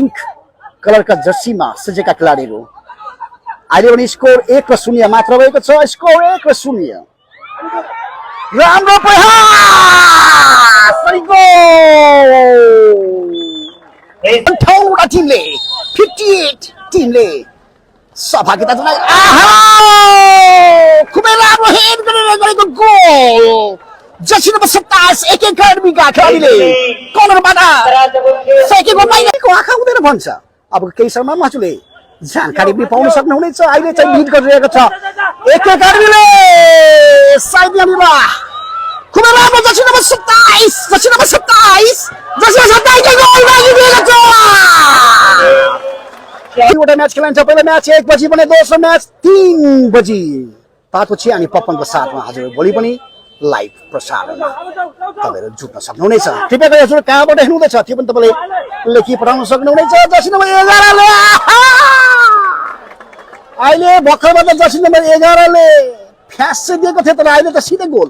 Pink colour का Jersey में सजेका खेलाडीहरू अहिले पनि स्कोर 1-0 मात्र भएको छ। स्कोर 1-0। राम्रो प्रहार सही गोल। ठौरा टिमले 58 टिमले सहभागिता जनाए। आहा खुबै राम्रो हेड गरेर गरेको गोल। जर्सी नम्बर 27 एक एकाडेमीका खेलाडीले कर्नरबाट सकेको माइनको आँखा हुँदैन भन्छ। अब केही समय हजुरले जानकारी पनि पाउन सक्नुहुनेछ। अहिले चाहिँ लिड गरिरहेको छ एक एकाडेमीले। साइड लाइनमा खुबै राम्रो Jersey number 27 Jersey number 27 Jersey number 27 को गोल गरिदिएको छ। एउटा म्याच खेलाइन्छ। पहिलो म्याच 1 बजी भने दोस्रो म्याच 3 बजी। 5:55 को साथमा हजुर भोलि पनि लाइभ प्रसारण तपाईहरु जुट्न सक्नुहुनेछ। कृपया गरी हजुर कहाँबाट हेर्नुहुँदैछ त्यो पनि तपाईले लेखी पठाउन सक्नुहुनेछ। जर्सी नम्बर 11 ले अहिले भर्खरबाट जर्सी नम्बर 11 ले फ्यास दिएको थियो तर अहिले त सिधै गोल।